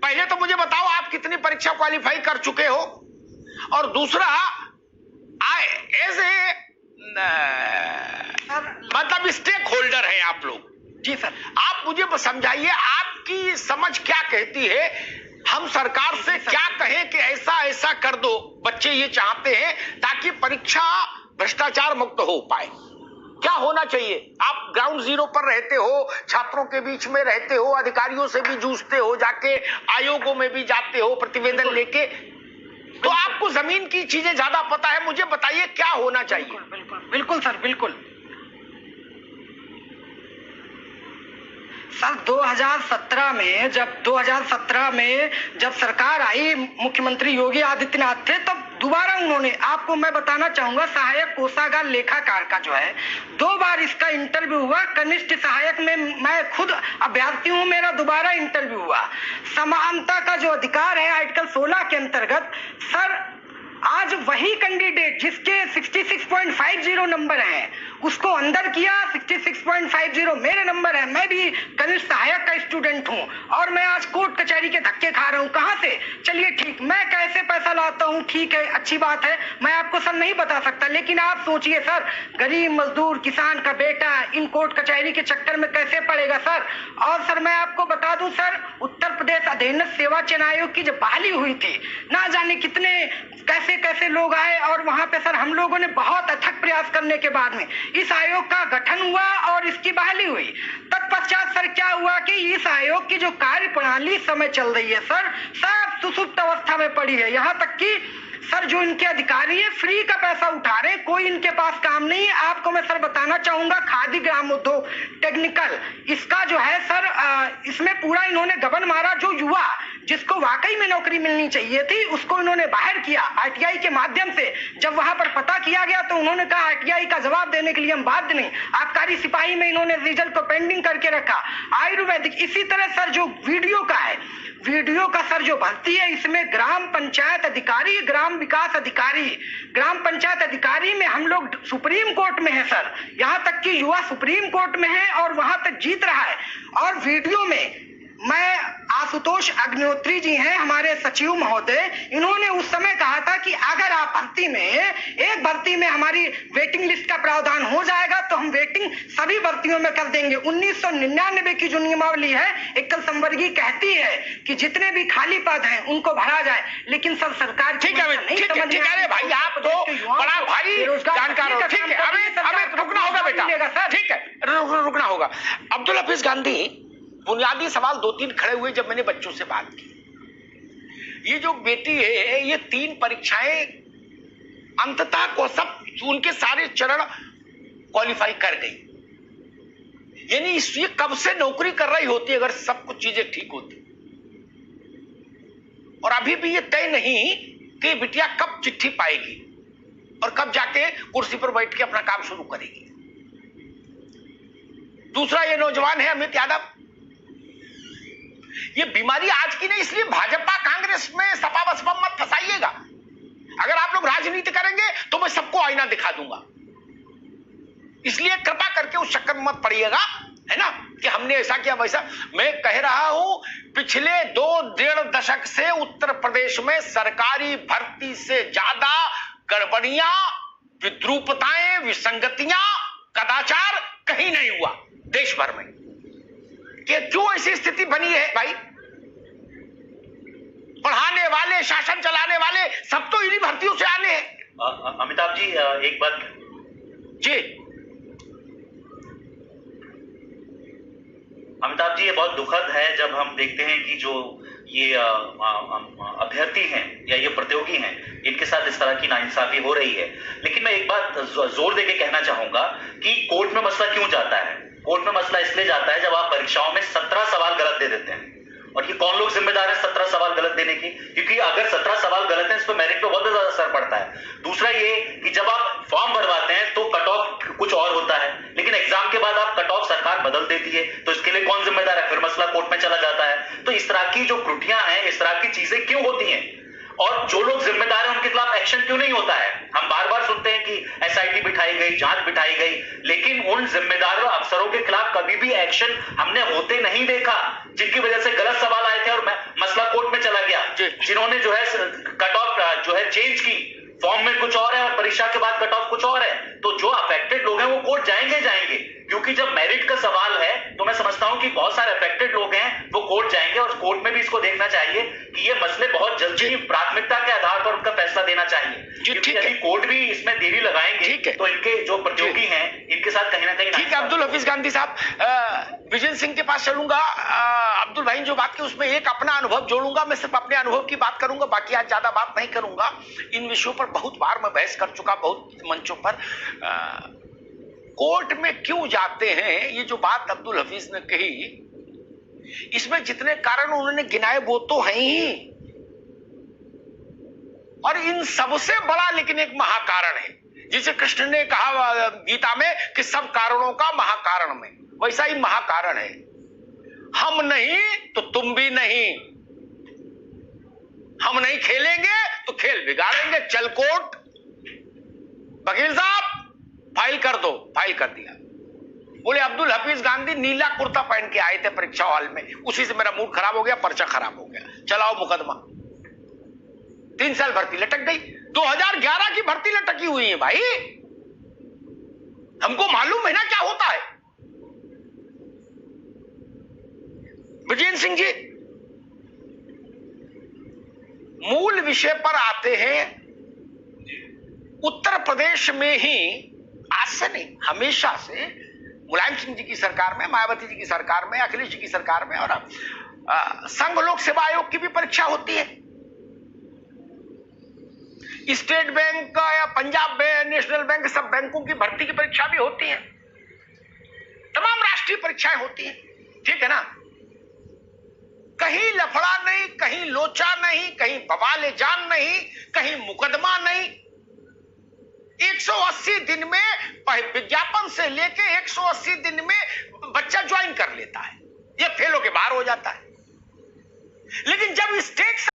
पहले तो मुझे बताओ आप कितनी परीक्षा क्वालिफाई कर चुके हो, और दूसरा एज ए मतलब स्टेक होल्डर है आप लोग। जी सर, आप मुझे समझाइए, आपकी समझ क्या कहती है, हम सरकार से क्या कहें कि ऐसा ऐसा कर दो, बच्चे ये चाहते हैं ताकि परीक्षा भ्रष्टाचार मुक्त हो पाए, क्या होना चाहिए? आप ग्राउंड जीरो पर रहते हो, छात्रों के बीच में रहते हो, अधिकारियों से भी जूझते हो, जाके आयोगों में भी जाते हो प्रतिवेदन लेके, तो आपको जमीन की चीजें ज्यादा पता है। मुझे बताइए क्या होना चाहिए। बिल्कुल बिल्कुल बिल्कुल सर, बिल्कुल सर। 2017 में जब सरकार आई, मुख्यमंत्री योगी आदित्यनाथ थे, तब दोबारा उन्होंने, आपको मैं बताना चाहूंगा, सहायक कोषागार लेखाकार का जो है 2 बार इसका इंटरव्यू हुआ। कनिष्ठ सहायक में मैं खुद अभ्यर्थी हूं, मेरा दोबारा इंटरव्यू हुआ। समानता का जो अधिकार है आर्टिकल 16 के अंतर्गत, सर आज वही कैंडिडेट जिसके 66.50 नंबर है उसको अंदर किया, 66.50 मेरे नंबर है, मैं भी कनिष्ठ सहायक का स्टूडेंट हूं, और मैं आज कोर्ट कचहरी के धक्के खा रहा हूं। कहां से? चलिए ठीक, मैं कैसे पैसा लाता हूं, ठीक है, अच्छी बात है, मैं आपको सर नहीं बता सकता, लेकिन आप सोचिए सर, गरीब मजदूर किसान का बेटा इन कोर्ट कचहरी के चक्कर में कैसे पड़ेगा सर। और सर मैं आपको बता दूं सर, उत्तर प्रदेश अधीनस्थ सेवा चयन आयोग की जब बहाली हुई थी, ना जाने कितने कैसे कैसे लोग आए, और वहां पे सर हम लोगों ने बहुत अथक प्रयास करने के बाद में इस आयोग का गठन हुआ और इसकी बहाली हुई। तत्पश्चात सर क्या हुआ कि इस आयोग की जो कार्य प्रणाली इस समय चल रही है सर, सब सुसुप्त अवस्था में पड़ी है। यहाँ तक कि सर जो इनके अधिकारी है फ्री का पैसा उठा रहे, कोई इनके पास काम नहीं है। आपको मैं सर बताना चाहूंगा, खादी ग्राम उद्योग टेक्निकल, इसका जो है सर इसमें पूरा इन्होंने गबन मारा। जो युवा जिसको वाकई में नौकरी मिलनी चाहिए थी उसको इन्होंने बाहर किया आरटीआई के माध्यम से। जब वहां पर पता किया गया तो उन्होंने कहा आरटीआई का जवाब देने के लिए हम बाध्य नहीं। आबकारी सिपाही में इन्होंने रिजल्ट को पेंडिंग करके रखा। आयुर्वेदिक इसी तरह सर जो वीडियो का है, वीडियो का सर जो भर्ती है, इसमें ग्राम पंचायत अधिकारी, ग्राम विकास अधिकारी, ग्राम पंचायत अधिकारी में हम लोग सुप्रीम कोर्ट में है सर, यहाँ तक कि युवा सुप्रीम कोर्ट में है और वहां तक जीत रहा है। और वीडियो में मैं आशुतोष अग्निहोत्री जी हैं हमारे सचिव महोदय, इन्होंने उस समय कहा था कि अगर आप एक भर्ती में हमारी वेटिंग लिस्ट का प्रावधान हो जाएगा तो हम वेटिंग सभी भर्तियों में कर देंगे। 1999 की जो नियमावली है, एकल संवर्गीय कहती है कि जितने भी खाली पद हैं उनको भरा जाए, लेकिन सब सरकार ठीक है भाई, आप तो बड़ा भाई जानकार हो, ठीक है, हमें रुकना होगा बेटा, ठीक है, रुकना होगा। अब्दुल हफीज गांधी, बुनियादी सवाल 2-3 खड़े हुए जब मैंने बच्चों से बात की। ये जो बेटी है, ये 3 परीक्षाएं अंततः को सब उनके सारे चरण क्वालिफाई कर गई, यानी ये कब से नौकरी कर रही होती अगर सब कुछ चीजें ठीक होती। और अभी भी ये तय नहीं कि बिटिया कब चिट्ठी पाएगी और कब जाके कुर्सी पर बैठ के अपना काम शुरू करेगी। दूसरा, ये नौजवान है अमित यादव, ये बीमारी आज की नहीं, इसलिए भाजपा कांग्रेस में सपा बसपा मत फंसाइएगा। अगर आप लोग राजनीति करेंगे तो मैं सबको आईना दिखा दूंगा, इसलिए कृपा करके उस चक्कर में मत पड़िएगा, है ना, कि हमने ऐसा किया वैसा। मैं कह रहा हूं, पिछले 2-1.5 दशक से उत्तर प्रदेश में सरकारी भर्ती से ज्यादा गड़बड़ियां, विद्रूपताएं, विसंगतियां, कदाचार कहीं नहीं हुआ देश भर में। कि क्यों ऐसी स्थिति बनी है भाई? पढ़ाने वाले, शासन चलाने वाले सब तो इन्हीं भर्तियों से आने हैं। अमिताभ जी, एक बात जी। अमिताभ जी, ये बहुत दुखद है जब हम देखते हैं कि जो ये अभ्यर्थी हैं या ये प्रतियोगी हैं, इनके साथ इस तरह की नाइंसाफी हो रही है। लेकिन मैं एक बात जोर देके कहना चाहूंगा कि कोर्ट में मसला क्यों जाता है। कोर्ट में मसला इसलिए जाता है जब आप परीक्षाओं में 17 सवाल गलत दे देते हैं। और ये कौन लोग जिम्मेदार है 17 सवाल गलत देने की? क्योंकि अगर 17 सवाल गलत है, इस पर मेरिट पे बहुत ज्यादा असर पड़ता है। दूसरा ये कि जब आप फॉर्म भरवाते हैं तो कट ऑफ कुछ और होता है, लेकिन एग्जाम के बाद आप कट ऑफ सरकार बदल देती है, तो इसके लिए कौन जिम्मेदार है? फिर मसला कोर्ट में चला जाता है। तो इस तरह की जो त्रुटियां हैं, इस तरह की चीजें क्यों होती हैं? और जो लोग जिम्मेदार हैं उनके खिलाफ एक्शन क्यों नहीं होता है? हम बार बार सुनते हैं कि एसआईटी बिठाई गई, जांच बिठाई गई, लेकिन उन जिम्मेदार अफसरों के खिलाफ कभी भी एक्शन हमने होते नहीं देखा, जिनकी वजह से गलत सवाल आए थे और मसला कोर्ट में चला गया, जिन्होंने जो है कट ऑफ जो है चेंज की, फॉर्म में कुछ और है और परीक्षा के बाद कट ऑफ कुछ और है। तो जो अफेक्टेड लोग हैं वो कोर्ट जाएंगे, क्योंकि जब मेरिट का सवाल है तो मैं समझता हूं कि बहुत सारे अफेक्टेड लोग हैं वो कोर्ट जाएंगे, और कोर्ट में भी इसको देखना चाहिए कि ये मसले बहुत जल्दी प्राथमिकता के आधार पर उनका फैसला देना चाहिए, क्योंकि यदि कोर्ट भी इसमें देरी लगाएंगे तो इनके जो प्रतियोगी हैं इनके साथ कहीं ना कहीं। ठीक है अब्दुल हफीज गांधी साहब, विजय सिंह के पास चलूंगा। अब्दुल भाई जो बात की उसमें एक अपना अनुभव जोड़ूंगा, मैं सिर्फ अपने अनुभव की बात करूंगा, बाकी आज ज्यादा बात नहीं करूंगा। इन विषयों पर बहुत बार मैं बहस कर चुका, बहुत मंचों पर। कोर्ट में क्यों जाते हैं, ये जो बात अब्दुल हफीज ने कही, इसमें जितने कारण उन्होंने गिनाए वो तो हैं ही, और इन सबसे बड़ा लेकिन एक महाकारण है, जिसे कृष्ण ने कहा गीता में कि सब कारणों का महाकारण में, वैसा ही महाकारण है। हम नहीं तो तुम भी नहीं, हम नहीं खेलेंगे तो खेल बिगाड़ेंगे, चल कोर्ट, वकील साहब फाइल कर दो, फाइल कर दिया। बोले अब्दुल हफीज गांधी नीला कुर्ता पहन के आए थे परीक्षा हॉल में, उसी से मेरा मूड खराब हो गया, पर्चा खराब हो गया, चलाओ मुकदमा। 3 साल भर्ती लटक गई, 2011 की भर्ती लटकी हुई है भाई, हमको मालूम है ना क्या होता है। विजय सिंह जी, मूल विषय पर आते हैं। उत्तर प्रदेश में ही आज से नहीं, हमेशा से मुलायम सिंह जी की सरकार में, मायावती जी की सरकार में, अखिलेश जी की सरकार में, और संघ लोक सेवा आयोग की भी परीक्षा होती है। स्टेट बैंक या पंजाब बैंक, नेशनल बैंक, सब बैंकों की भर्ती की परीक्षा भी होती है, तमाम राष्ट्रीय परीक्षाएं होती हैं, ठीक है ना। कहीं लफड़ा नहीं, कहीं लोचा नहीं, कहीं बवाले जान नहीं, कहीं मुकदमा नहीं। 180 दिन में विज्ञापन से लेके 180 दिन में बच्चा ज्वाइन कर लेता है, ये फेल होके बाहर हो जाता है। लेकिन जब स्टेट